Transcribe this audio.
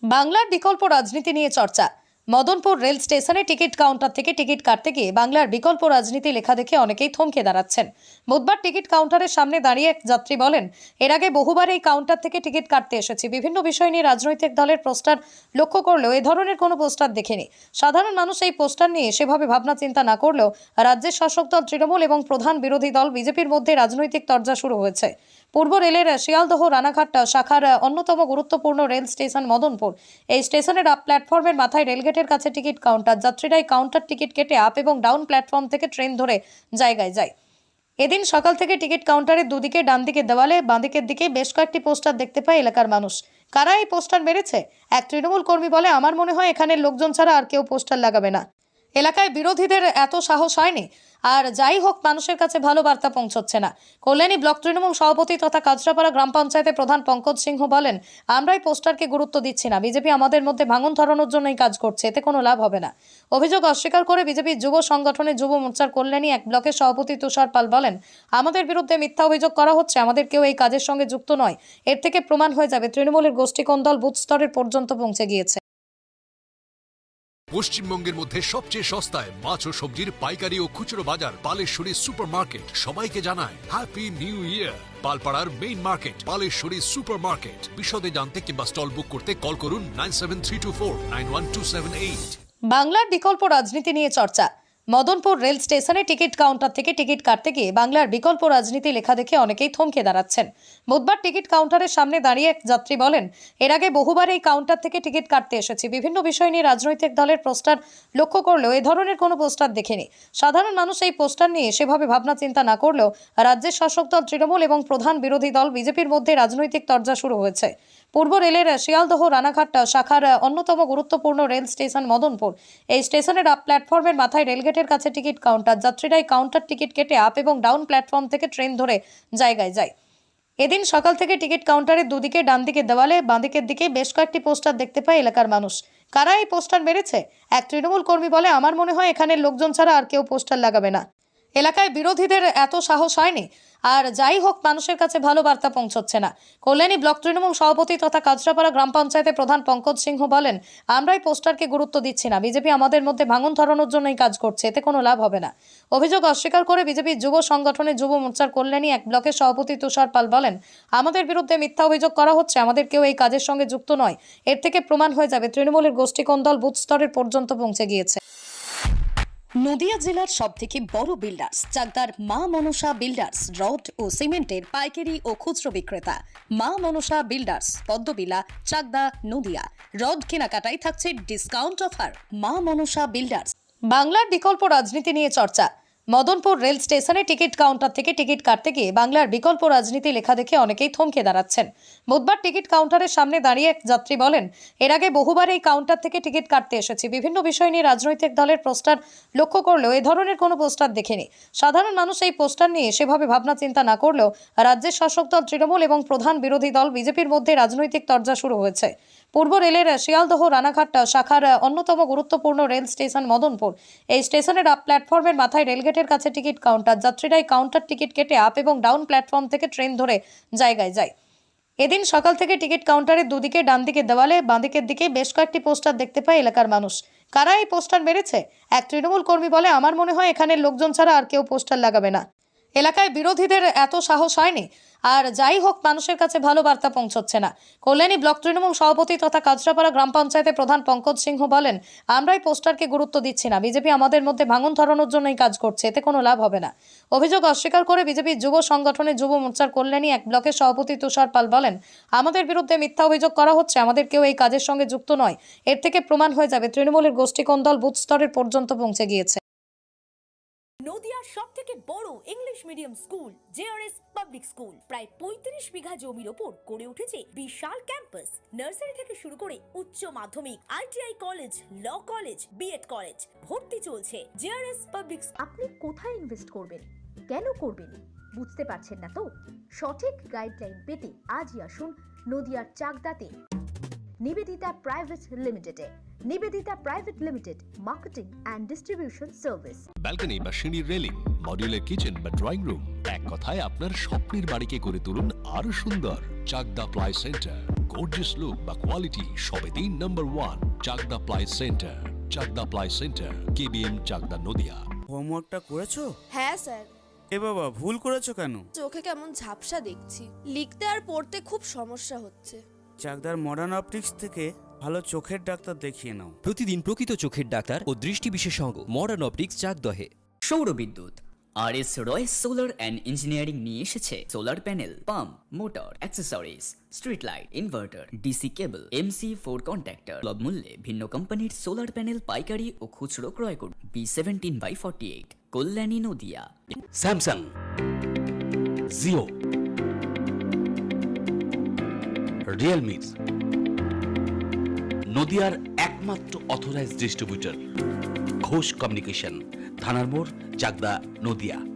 বাংলার বিকল্প রাজনীতি নিয়ে চর্চা। মদনপুর রেল স্টেশনে টিকিট কাউন্টার থেকে টিকিট কাটতে গিয়ে বাংলার বিকল্প রাজনীতি লেখা দেখে অনেকেই থমকে দাঁড়াচ্ছেন। বুধবার টিকিট কাউন্টারের সামনে দাঁড়িয়ে এক যাত্রী বলেন, এর আগে বহুবার এই কাউন্টার থেকে টিকিট কাটতে এসেছি। বিভিন্ন বিষয় নিয়ে রাজনৈতিক দলের পোস্টার লক্ষ্য করলেও এ ধরনের কোনো পোস্টার দেখিনি। সাধারণ মানুষ এই পোস্টার নিয়ে সেভাবে ভাবনা চিন্তা না করলেও রাজ্যের শাসক দল তৃণমূল এবং প্রধান বিরোধী দল বিজেপির মধ্যে রাজনৈতিক তরজা শুরু হয়েছে। পূর্ব রেলের শিয়ালদহ রানাঘাট শাখার অন্যতম গুরুত্বপূর্ণ রেল স্টেশন মদনপুর। এই স্টেশনের আপ প্ল্যাটফর্মের মাথায় রেলগেটের কাছে টিকিট কাউন্টার। যাত্রীরাই কাউন্টার টিকিট কেটে আপ এবং ডাউন প্ল্যাটফর্ম থেকে ট্রেন ধরে জায়গায় যায়। এদিন সকাল থেকে টিকিট কাউন্টারের দুদিকে ডান দিকে দেওয়ালে বাঁদিকের দিকে বেশ কয়েকটি পোস্টার দেখতে পায় এলাকার মানুষ। কারা এই পোস্টার মেরেছে? এক তৃণমূল কর্মী বলে, আমার মনে হয় এখানের লোকজন ছাড়া আর কেউ পোস্টার লাগাবে না। এলাকায় বিরোধীদের এত সাহস হয়নি। আর যাই হোক, মানুষের কাছে ভালো বার্তা পৌঁছচ্ছে না। কল্যাণী ব্লক তৃণমূল সভাপতি তথা কাঁচরাপাড়া গ্রাম পঞ্চায়েতের প্রধান পঙ্কজ সিংহ বলেন, আমরা এই পোস্টারকে গুরুত্ব দিচ্ছি না। বিজেপি আমাদের মধ্যে ভাঙন ধরানোর জন্যই কাজ করছে, এতে কোনো লাভ হবে না। অভিযোগ অস্বীকার করে বিজেপির যুব সংগঠনের যুব মোর্চার কল্যাণী এক ব্লকের সভাপতি তুষার পাল বলেন, আমাদের বিরুদ্ধে মিথ্যা অভিযোগ করা হচ্ছে। আমাদের কেউ এই কাজের সঙ্গে যুক্ত নয়। এর থেকে প্রমাণ হয়ে যাবে তৃণমূলের গোষ্ঠী কোন দল বুথ স্তরের পর্যন্ত পৌঁছে গিয়েছে। পশ্চিমবঙ্গের মধ্যে সবচেয়ে সস্তায় মাছ ও সবজির পাইকারি ও খুচরো বাজার পালেশ্বরী সুপার মার্কেট সবাইকে জানায় হ্যাপি নিউ ইয়ার। পালপাড়ার main market Paleshwari super market. বিশদে জানতে কিংবা স্টল বুক করতে কল করুন 9732491278। বাংলার বিকল্প রাজনীতি নিয়ে চর্চা। মদনপুর রেল স্টেশনে টিকিট কাউন্টার থেকে টিকিট কাটতে গিয়ে বাংলার বিকল্প রাজনীতি লেখা দেখে অনেকেই থমকে দাঁড়াচ্ছেন। বুধবার টিকিট কাউন্টারের সামনে দাঁড়িয়ে এক যাত্রী বলেন, এর আগে বহুবার এই কাউন্টার থেকে টিকিট কাটতে এসেছি। বিভিন্ন বিষয় নিয়ে রাজনৈতিক দলের পোস্টার লক্ষ্য করলেও এ ধরনের কোনো পোস্টার দেখিনি। সাধারণ মানুষ এই পোস্টার নিয়ে সেভাবে ভাবনা চিন্তা না করলেও রাজ্যের শাসক দল তৃণমূল এবং প্রধান বিরোধী দল বিজেপির মধ্যে রাজনৈতিক তরজা শুরু হয়েছে। পূর্ব রেলের শিয়ালদহ রানাঘাট শাখার অন্যতম গুরুত্বপূর্ণ রেল স্টেশন মদনপুর। এই স্টেশনের আপ প্ল্যাটফর্মের মাথায় রেলগেটের কাছে টিকিট কাউন্টার। যাত্রীরাই কাউন্টার টিকিট কেটে আপ এবং ডাউন প্ল্যাটফর্ম থেকে ট্রেন ধরে জায়গায় যায়। এদিন সকাল থেকে টিকিট কাউন্টারের দুদিকে ডান দিকে দেওয়ালে বাঁদিকের দিকে বেশ কয়েকটি পোস্টার দেখতে পায় এলাকার মানুষ। কারা এই পোস্টার মেরেছে? এক তৃণমূল কর্মী বলে, আমার মনে হয় এখানের লোকজন ছাড়া আর কেউ পোস্টার লাগাবে না। এলাকায় বিরোধীদের এত সাহস হয়নি। আর যাই হোক, মানুষের কাছে ভালো বার্তা পৌঁছচ্ছে না। কল্যাণী ব্লক তৃণমূল সভাপতি তথা কাঁচরাপাড়া গ্রাম পঞ্চায়েতের প্রধান পঙ্কজ সিংহ বলেন, আমরা এই পোস্টারকে গুরুত্ব দিচ্ছি না। বিজেপি আমাদের মধ্যে ভাঙন ধরানোর জন্যই কাজ করছে, এতে কোনো লাভ হবে না। অভিযোগ অস্বীকার করে বিজেপির যুব সংগঠনের যুব মোর্চার কল্যাণী এক ব্লকের সভাপতি তুষার পাল বলেন, আমাদের বিরুদ্ধে মিথ্যা অভিযোগ করা হচ্ছে। আমাদের কেউ এই কাজের সঙ্গে যুক্ত নয়। এর থেকে প্রমাণ হয়ে যাবে তৃণমূলের গোষ্ঠী কোন দল বুথ স্তরের পর্যন্ত পৌঁছে গিয়েছে। নদিয়া জেলার সবথেকে বড় বিল্ডার্স চাকদার মা মনসা বিল্ডার্স রড ও সিমেন্টের পাইকারি ও খুচরো বিক্রেতা। মা মনসা বিল্ডার্স, পদ্মবিলা, চাকদা, নদিয়া। রড কেনাকাটায় থাকছে ডিসকাউন্ট অফার। মা মনসা বিল্ডার্স। বাংলার বিকল্প রাজনীতি নিয়ে চর্চা। মদনপুর রেল স্টেশনে টিকিট কাউন্টার থেকে টিকিট কাটতে গিয়ে বাংলার বিকল্প রাজনীতি লেখা দেখে অনেকেই থমকে দাঁড়াচ্ছেন। বুধবার টিকিট কাউন্টারের সামনে দাঁড়িয়ে এক যাত্রী বলেন, এর আগে বহুবার এই কাউন্টার থেকে টিকিট কাটতে এসেছি। বিভিন্ন বিষয় নিয়ে রাজনৈতিক দলের পোস্টার লক্ষ্য করলেও এ ধরনের কোনো পোস্টার দেখিনি। সাধারণ মানুষ এই পোস্টার নিয়ে সেভাবে ভাবনা চিন্তা না করলেও রাজ্যের শাসক দল তৃণমূল এবং প্রধান বিরোধী দল বিজেপির মধ্যে রাজনৈতিক তরজা শুরু হয়েছে। পূর্ব রেলের শিয়ালদহ রানাঘাট শাখার অন্যতম গুরুত্বপূর্ণ রেল স্টেশন মদনপুর। এই স্টেশনের আপ প্ল্যাটফর্মের মাথায় রেলগেটের কাছে টিকিট কাউন্টার। যাত্রীরাই কাউন্টার টিকিট কেটে আপ এবং ডাউন প্ল্যাটফর্ম থেকে ট্রেন ধরে জায়গায় যায়। এদিন সকাল থেকে টিকিট কাউন্টারের দুদিকে ডান দিকে দেওয়ালে বাঁদিকের দিকে বেশ কয়েকটি পোস্টার দেখতে পায় এলাকার মানুষ। কারা এই পোস্টার মেরেছে? এক তৃণমূল কর্মী বলে, আমার মনে হয় এখানের লোকজন ছাড়া আর কেউ পোস্টার লাগাবে না। এলাকায় বিরোধীদের এত সাহস হয়নি। আর যাই হোক, মানুষের কাছে ভালো বার্তা পৌঁছচ্ছে না। কল্যাণী ব্লক তৃণমূল সভাপতি তথা কাঁচরাপাড়া গ্রাম পঞ্চায়েতের প্রধান পঙ্কজ সিংহ বলেন, আমরা এই পোস্টারকে গুরুত্ব দিচ্ছি না। বিজেপি আমাদের মধ্যে ভাঙন ধরানোর জন্যই কাজ করছে, এতে কোনো লাভ হবে না। অভিযোগ অস্বীকার করে বিজেপির যুব সংগঠনের যুব মোর্চার কল্যাণী এক ব্লকের সভাপতি তুষার পাল বলেন, আমাদের বিরুদ্ধে মিথ্যা অভিযোগ করা হচ্ছে। আমাদের কেউ এই কাজের সঙ্গে যুক্ত নয়। এর থেকে প্রমাণ হয়ে যাবে তৃণমূলের গোষ্ঠী কোন দল বুথ স্তরের পর্যন্ত পৌঁছে গিয়েছে। নদিয়ার সবথেকে বড় English medium school JRS public school প্রায় ৩৫ বিঘা জমির ওপর গড়ে উঠেছে বিশাল ক্যাম্পাস। নার্সারি থেকে শুরু করে উচ্চ মাধ্যমিক, ITI college, law college, B Ed college ভর্তি চলছে। JRS public. আপনি কোথায় ইনভেস্ট করবেন, কেন করবেন বুঝতে পারছেন না তো? সঠিক গাইডলাইন পেতে আজই আসুন নদিয়ার চাকদাতে নিবেদিতা প্রাইভেট লিমিটেডে। Nivedita private limited, marketing and distribution service. Balcony বা সিঁড়ির রেলিং, মডিউলার কিচেন বা ড্রয়িং রুম, এক কথায় আপনার স্বপ্নের বাড়িকে করে তুলুন আরো সুন্দর। Chakda ply centre, gorgeous look বা কোয়ালিটি সবে 3 number 1 Chakda ply centre. Chakda ply centre, KBM Chakda Nadia. হোমওয়ার্কটা করেছো? হ্যাঁ স্যার, এ বাবা, ভুল করেছো কেন? চোখে কেমন ঝাপসা দেখছি, লিখতে আর পড়তে খুব সমস্যা হচ্ছে। চাকদার মডার্ন অপটিক্স থেকে ভালো চোখের ডাক্তার দেখিয়ে নাও। প্রতিদিন প্রকৃত চোখের ডাক্তার ও দৃষ্টি বিশেষজ্ঞ মডার্ন অপটিক্স চাকদহে। সৌরবিদ্যুৎ RS Roy solar and engineering নিয়ে এসেছে solar panel, pump, motor, accessories, street light, inverter, DC cable, MC4 contactor. সুলভ মূল্যে ভিন্ন কোম্পানির সোলার প্যানেল পাইকারি ও খুচরো ক্রয় করুন। B17/48 Kalyani Nadia. Samsung, Jio, Realme, নদিয়ার একমাত্র অথরাইজড ডিস্ট্রিবিউটর ঘোষ কমিউনিকেশন, থানার মোড়, চাকদা, নদিয়া।